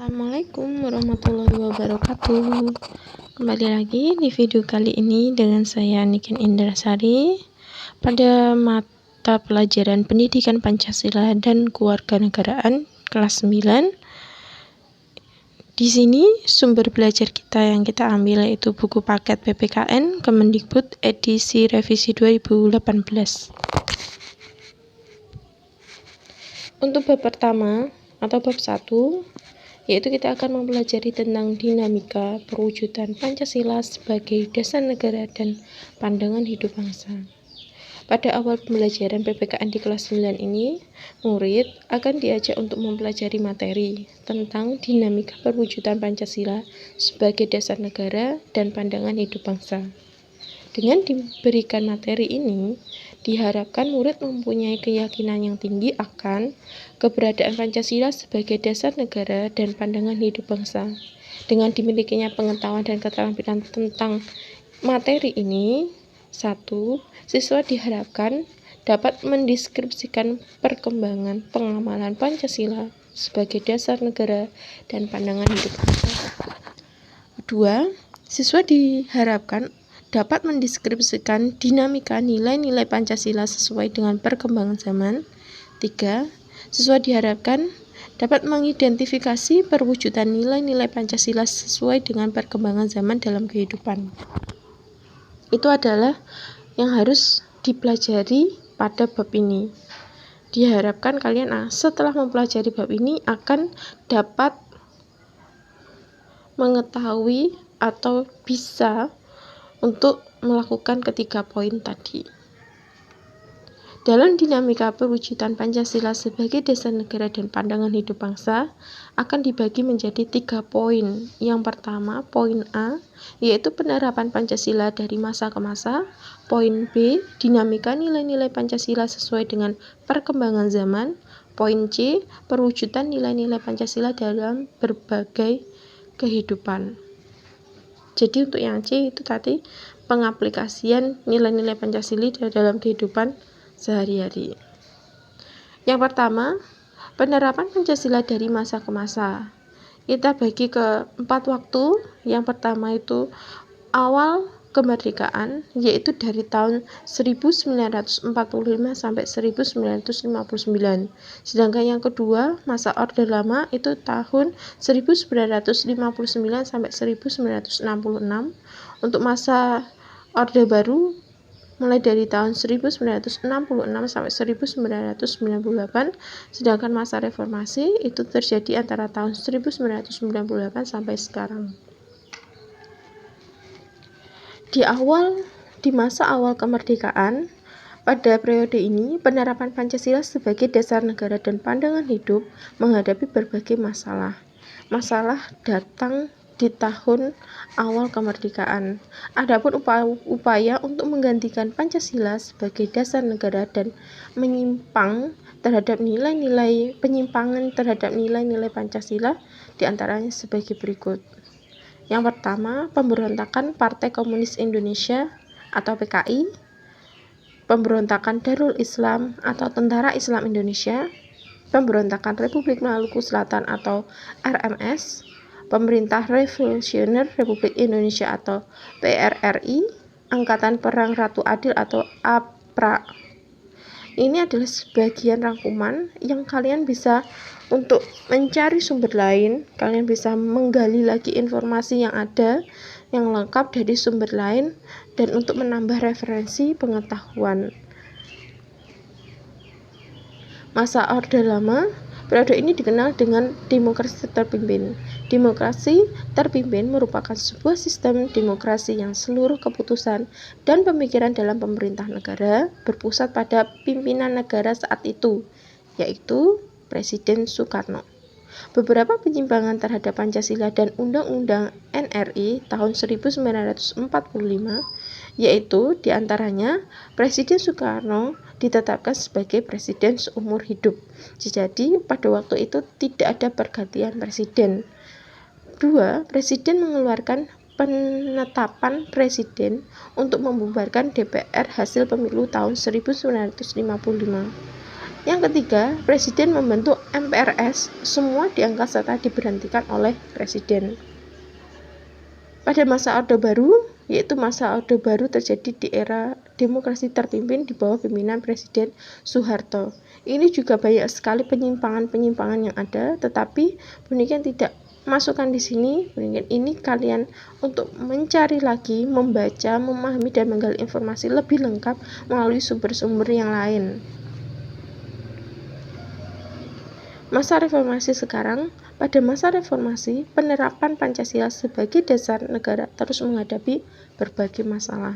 Assalamualaikum warahmatullahi wabarakatuh. Kembali lagi di video kali ini dengan saya Niken Indrasari pada mata pelajaran Pendidikan Pancasila dan Kewarganegaraan kelas 9. Di sini sumber belajar kita yang kita ambil yaitu buku paket PPKN Kemendikbud edisi revisi 2018. Untuk bab pertama atau bab 1 yaitu kita akan mempelajari tentang dinamika perwujudan Pancasila sebagai dasar negara dan pandangan hidup bangsa. Pada awal pembelajaran PPKN di kelas 9 ini, murid akan diajak untuk mempelajari materi tentang dinamika perwujudan Pancasila sebagai dasar negara dan pandangan hidup bangsa. Dengan diberikan materi ini, diharapkan murid mempunyai keyakinan yang tinggi akan keberadaan Pancasila sebagai dasar negara dan pandangan hidup bangsa. Dengan dimilikinya pengetahuan dan keterampilan tentang materi ini, 1. Siswa diharapkan dapat mendeskripsikan perkembangan pengamalan Pancasila sebagai dasar negara dan pandangan hidup bangsa. 2. Siswa diharapkan dapat mendeskripsikan dinamika nilai-nilai Pancasila sesuai dengan perkembangan zaman. 3. Siswa diharapkan dapat mengidentifikasi perwujudan nilai-nilai Pancasila sesuai dengan perkembangan zaman dalam kehidupan. Itu adalah yang harus dipelajari pada bab ini. Diharapkan kalian setelah mempelajari bab ini akan dapat mengetahui atau bisa untuk melakukan ketiga poin tadi. Dalam dinamika perwujudan Pancasila sebagai dasar negara dan pandangan hidup bangsa akan dibagi menjadi 3 poin. Yang pertama, poin A, yaitu penerapan Pancasila dari masa ke masa. Poin B, dinamika nilai-nilai Pancasila sesuai dengan perkembangan zaman. Poin C, perwujudan nilai-nilai Pancasila dalam berbagai kehidupan. Jadi untuk yang C itu tadi pengaplikasian nilai-nilai Pancasila dalam kehidupan sehari-hari. Yang pertama, penerapan Pancasila dari masa ke masa. Kita bagi ke 4 waktu. Yang pertama itu awal kemerdekaan, yaitu dari tahun 1945 sampai 1959. Sedangkan yang kedua, masa Orde Lama itu tahun 1959 sampai 1966. Untuk masa Orde Baru mulai dari tahun 1966 sampai 1998. Sedangkan masa reformasi itu terjadi antara tahun 1998 sampai sekarang. Di masa awal kemerdekaan, pada periode ini penerapan Pancasila sebagai dasar negara dan pandangan hidup menghadapi berbagai masalah. Masalah datang di tahun awal kemerdekaan. Adapun upaya untuk menggantikan Pancasila sebagai dasar negara dan penyimpangan terhadap nilai-nilai Pancasila diantaranya sebagai berikut. Yang pertama, pemberontakan Partai Komunis Indonesia atau PKI, pemberontakan Darul Islam atau Tentara Islam Indonesia, pemberontakan Republik Maluku Selatan atau RMS, Pemerintah Revolusioner Republik Indonesia atau PRRI, Angkatan Perang Ratu Adil atau APRA. Ini adalah sebagian rangkuman yang kalian bisa untuk mencari sumber lain, kalian bisa menggali lagi informasi yang ada, yang lengkap dari sumber lain, dan untuk menambah referensi pengetahuan. Masa Orde Lama, periode ini dikenal dengan demokrasi terpimpin. Demokrasi terpimpin merupakan sebuah sistem demokrasi yang seluruh keputusan dan pemikiran dalam pemerintah negara berpusat pada pimpinan negara saat itu, yaitu Presiden Soekarno. Beberapa penyimpangan terhadap Pancasila dan Undang-Undang NRI tahun 1945, yaitu diantaranya Presiden Soekarno ditetapkan sebagai presiden seumur hidup. Jadi pada waktu itu tidak ada pergantian presiden. 2. Presiden mengeluarkan penetapan presiden untuk membubarkan DPR hasil pemilu tahun 1955. Yang ketiga, Presiden membentuk MPRS, semua diangkat serta diberhentikan oleh Presiden. Pada masa Orde Baru, yaitu masa Orde Baru terjadi di era demokrasi terpimpin di bawah pimpinan Presiden Soeharto. Ini juga banyak sekali penyimpangan-penyimpangan yang ada, tetapi demikian tidak masukkan di sini. Demikian ini kalian untuk mencari lagi, membaca, memahami dan menggali informasi lebih lengkap melalui sumber-sumber yang lain. Masa reformasi sekarang, pada masa reformasi, penerapan Pancasila sebagai dasar negara terus menghadapi berbagai masalah.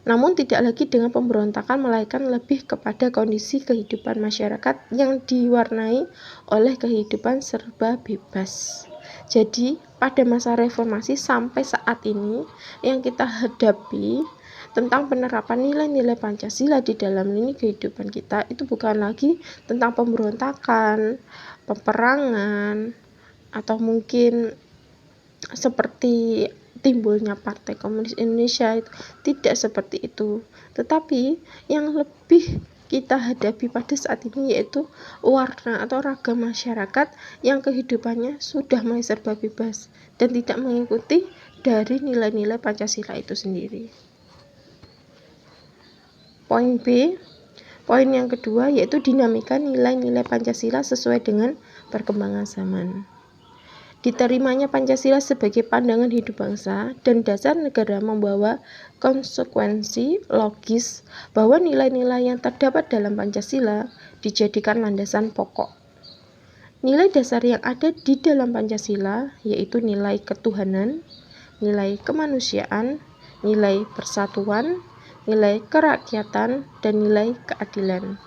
Namun tidak lagi dengan pemberontakan, melainkan lebih kepada kondisi kehidupan masyarakat yang diwarnai oleh kehidupan serba bebas. Jadi, pada masa reformasi sampai saat ini yang kita hadapi tentang penerapan nilai-nilai Pancasila di dalam lini kehidupan kita itu bukan lagi tentang pemberontakan, peperangan, atau mungkin seperti timbulnya Partai Komunis Indonesia. Itu tidak seperti itu, tetapi yang lebih kita hadapi pada saat ini yaitu warna atau ragam masyarakat yang kehidupannya sudah mulai serba bebas dan tidak mengikuti dari nilai-nilai Pancasila itu sendiri. Poin B, poin yang kedua yaitu dinamika nilai-nilai Pancasila sesuai dengan perkembangan zaman. Diterimanya Pancasila sebagai pandangan hidup bangsa dan dasar negara membawa konsekuensi logis bahwa nilai-nilai yang terdapat dalam Pancasila dijadikan landasan pokok. Nilai dasar yang ada di dalam Pancasila yaitu nilai ketuhanan, nilai kemanusiaan, nilai persatuan, nilai kerakyatan, dan nilai keadilan.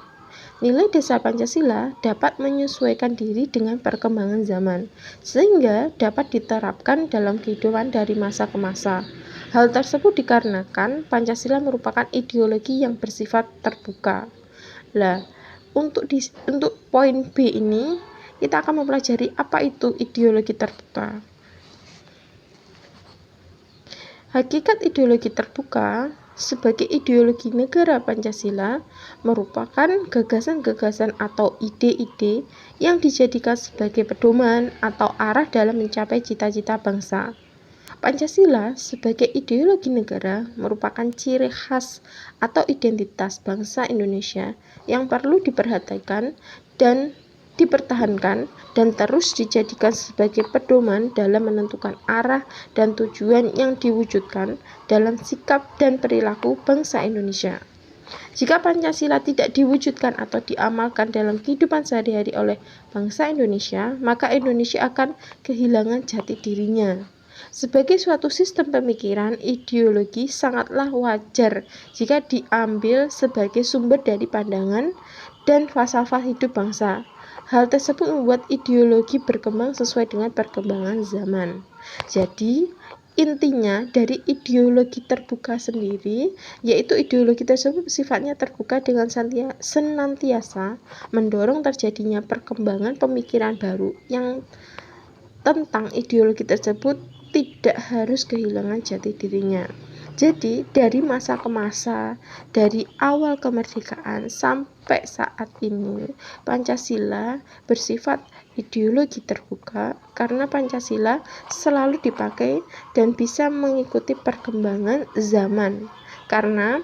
Nilai dasar Pancasila dapat menyesuaikan diri dengan perkembangan zaman, sehingga dapat diterapkan dalam kehidupan dari masa ke masa. Hal tersebut dikarenakan Pancasila merupakan ideologi yang bersifat terbuka. Untuk poin B ini, kita akan mempelajari apa itu ideologi terbuka. Hakikat ideologi terbuka sebagai ideologi negara Pancasila merupakan gagasan-gagasan atau ide-ide yang dijadikan sebagai pedoman atau arah dalam mencapai cita-cita bangsa. Pancasila sebagai ideologi negara merupakan ciri khas atau identitas bangsa Indonesia yang perlu diperhatikan dan dipertahankan dan terus dijadikan sebagai pedoman dalam menentukan arah dan tujuan yang diwujudkan dalam sikap dan perilaku bangsa Indonesia. Jika Pancasila tidak diwujudkan atau diamalkan dalam kehidupan sehari-hari oleh bangsa Indonesia, maka Indonesia akan kehilangan jati dirinya. Sebagai suatu sistem pemikiran, ideologi sangatlah wajar jika diambil sebagai sumber dari pandangan dan falsafah hidup bangsa. Hal tersebut membuat ideologi berkembang sesuai dengan perkembangan zaman. Jadi, intinya dari ideologi terbuka sendiri, yaitu ideologi tersebut sifatnya terbuka dengan senantiasa mendorong terjadinya perkembangan pemikiran baru yang tentang ideologi tersebut tidak harus kehilangan jati dirinya. Jadi dari masa ke masa, dari awal kemerdekaan sampai saat ini, Pancasila bersifat ideologi terbuka karena Pancasila selalu dipakai dan bisa mengikuti perkembangan zaman. Karena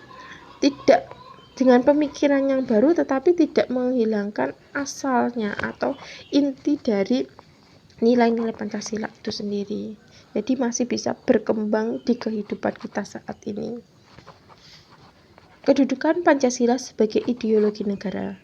tidak dengan pemikiran yang baru tetapi tidak menghilangkan asalnya atau inti dari nilai-nilai Pancasila itu sendiri. Jadi masih bisa berkembang di kehidupan kita saat ini. Kedudukan Pancasila sebagai ideologi negara.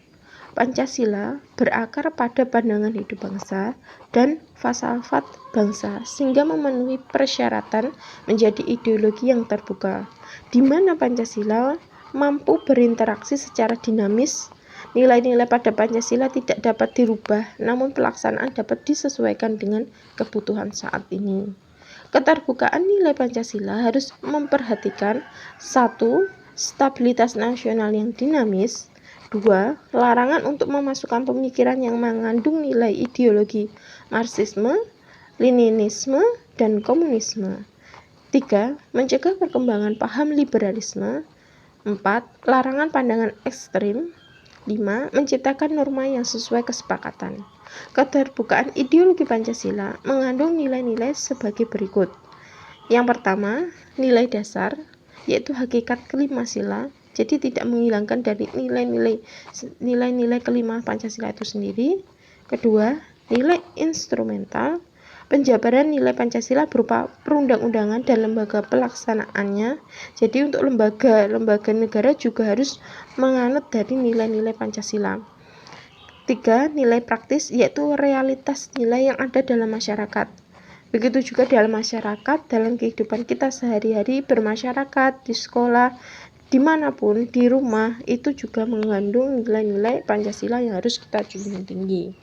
Pancasila berakar pada pandangan hidup bangsa dan falsafat bangsa sehingga memenuhi persyaratan menjadi ideologi yang terbuka, di mana Pancasila mampu berinteraksi secara dinamis. Nilai-nilai pada Pancasila tidak dapat dirubah, namun pelaksanaan dapat disesuaikan dengan kebutuhan saat ini. Keterbukaan nilai Pancasila harus memperhatikan 1. Stabilitas nasional yang dinamis. 2. Larangan untuk memasukkan pemikiran yang mengandung nilai ideologi Marxisme, Leninisme, dan komunisme. 3. Mencegah perkembangan paham liberalisme. 4. Larangan pandangan ekstrim. 5. Menciptakan norma yang sesuai kesepakatan. Keterbukaan ideologi Pancasila mengandung nilai-nilai sebagai berikut. Yang pertama, nilai dasar, yaitu hakikat kelima sila. Jadi tidak menghilangkan dari nilai-nilai kelima Pancasila itu sendiri. Kedua, nilai instrumental, penjabaran nilai Pancasila berupa perundang-undangan dan lembaga pelaksanaannya. Jadi untuk lembaga negara juga harus menganut dari nilai-nilai Pancasila. 3. Nilai praktis, yaitu realitas nilai yang ada dalam masyarakat. Begitu juga dalam masyarakat, dalam kehidupan kita sehari-hari bermasyarakat, di sekolah, dimanapun, di rumah, itu juga mengandung nilai-nilai Pancasila yang harus kita junjung tinggi.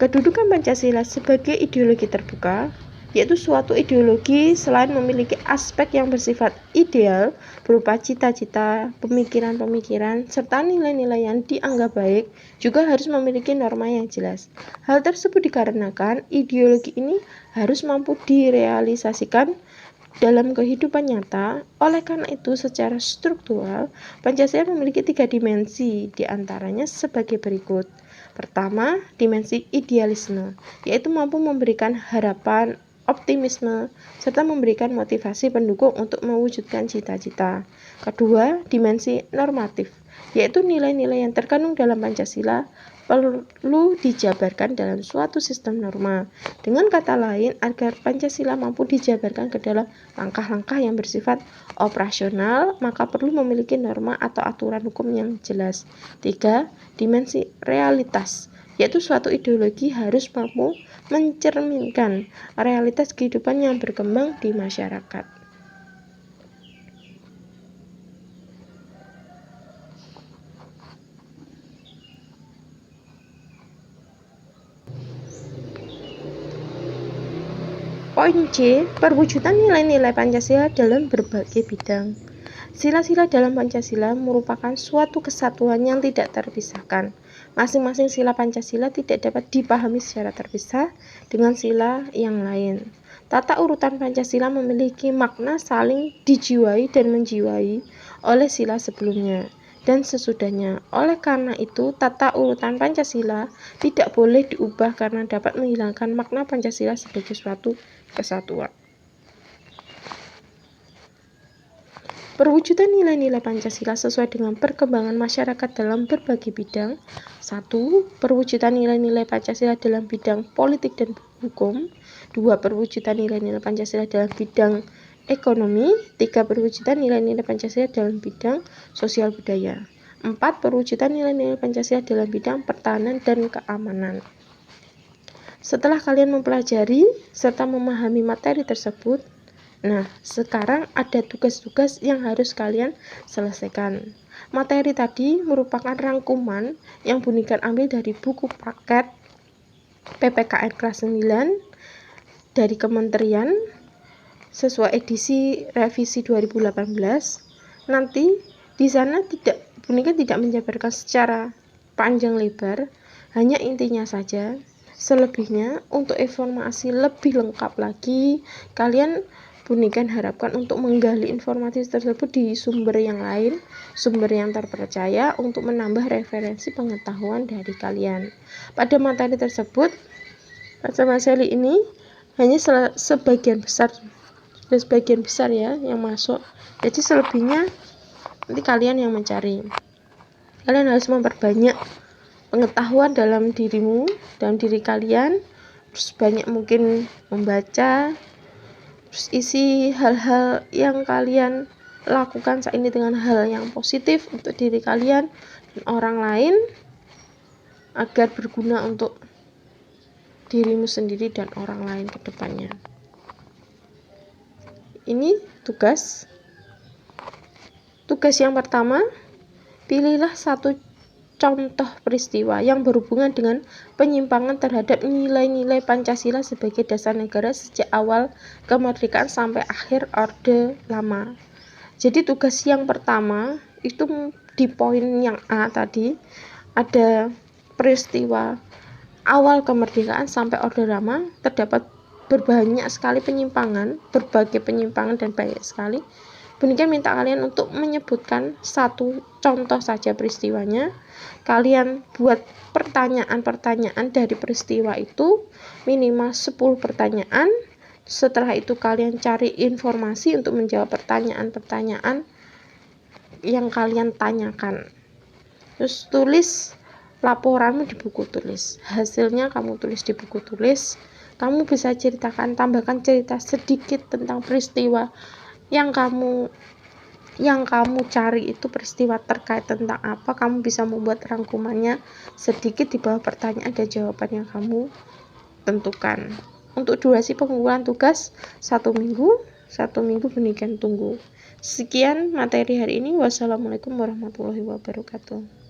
Kedudukan Pancasila sebagai ideologi terbuka, yaitu suatu ideologi selain memiliki aspek yang bersifat ideal berupa cita-cita, pemikiran-pemikiran, serta nilai-nilai yang dianggap baik, juga harus memiliki norma yang jelas. Hal tersebut dikarenakan ideologi ini harus mampu direalisasikan dalam kehidupan nyata. Oleh karena itu, secara struktural, Pancasila memiliki 3 dimensi, diantaranya sebagai berikut. Pertama, dimensi idealisme, yaitu mampu memberikan harapan, optimisme, serta memberikan motivasi pendukung untuk mewujudkan cita-cita. Kedua, dimensi normatif, yaitu nilai-nilai yang terkandung dalam Pancasila perlu dijabarkan dalam suatu sistem norma. Dengan kata lain, agar Pancasila mampu dijabarkan ke dalam langkah-langkah yang bersifat operasional, maka perlu memiliki norma atau aturan hukum yang jelas. 3. Dimensi realitas, yaitu suatu ideologi harus mampu mencerminkan realitas kehidupan yang berkembang di masyarakat. Poin C. Perwujudan nilai-nilai Pancasila dalam berbagai bidang. Sila-sila dalam Pancasila merupakan suatu kesatuan yang tidak terpisahkan. Masing-masing sila Pancasila tidak dapat dipahami secara terpisah dengan sila yang lain. Tata urutan Pancasila memiliki makna saling dijiwai dan menjiwai oleh sila sebelumnya dan sesudahnya. Oleh karena itu, tata urutan Pancasila tidak boleh diubah karena dapat menghilangkan makna Pancasila sebagai suatu kesatuan. Perwujudan nilai-nilai Pancasila sesuai dengan perkembangan masyarakat dalam berbagai bidang. 1. Perwujudan nilai-nilai Pancasila dalam bidang politik dan hukum. 2. Perwujudan nilai-nilai Pancasila dalam bidang ekonomi. 3. Perwujudan nilai-nilai Pancasila dalam bidang sosial budaya. 4. Perwujudan nilai-nilai Pancasila dalam bidang pertahanan dan keamanan. Setelah kalian mempelajari serta memahami materi tersebut, nah, sekarang ada tugas-tugas yang harus kalian selesaikan. Materi tadi merupakan rangkuman yang Bunikan ambil dari buku paket PPKN kelas 9 dari Kementerian sesuai edisi revisi 2018. Nanti di sana Bunikan tidak menjabarkan secara panjang lebar, hanya intinya saja. Selebihnya, untuk informasi lebih lengkap lagi, kalian Bunikan harapkan untuk menggali informasi tersebut di sumber yang lain, sumber yang terpercaya untuk menambah referensi pengetahuan dari kalian. Pada materi tersebut, pada materi ini hanya sebagian besar ya yang masuk. Jadi selebihnya nanti kalian yang mencari. Kalian harus memperbanyak pengetahuan dalam dirimu, dalam diri kalian, terus banyak mungkin membaca, terus isi hal-hal yang kalian lakukan saat ini dengan hal yang positif untuk diri kalian dan orang lain agar berguna untuk dirimu sendiri dan orang lain ke depannya. Ini tugas yang pertama, pilihlah satu contoh peristiwa yang berhubungan dengan penyimpangan terhadap nilai-nilai Pancasila sebagai dasar negara sejak awal kemerdekaan sampai akhir Orde Lama. Jadi tugas yang pertama itu di poin yang A tadi, ada peristiwa awal kemerdekaan sampai Orde Lama, terdapat berbanyak sekali penyimpangan, berbagai penyimpangan dan banyak sekali Bunikan minta kalian untuk menyebutkan satu contoh saja peristiwanya. Kalian buat pertanyaan-pertanyaan dari peristiwa itu, minimal 10 pertanyaan. Setelah itu kalian cari informasi untuk menjawab pertanyaan-pertanyaan yang kalian tanyakan. Terus tulis laporanmu di buku tulis. Hasilnya kamu tulis di buku tulis. Kamu bisa ceritakan, tambahkan cerita sedikit tentang peristiwa yang kamu cari itu peristiwa terkait tentang apa. Kamu bisa membuat rangkumannya sedikit di bawah pertanyaan dan jawaban yang kamu tentukan. Untuk durasi pengumpulan tugas 1 minggu. 1 minggu Bunikan tunggu. Sekian materi hari ini. Wassalamualaikum warahmatullahi wabarakatuh.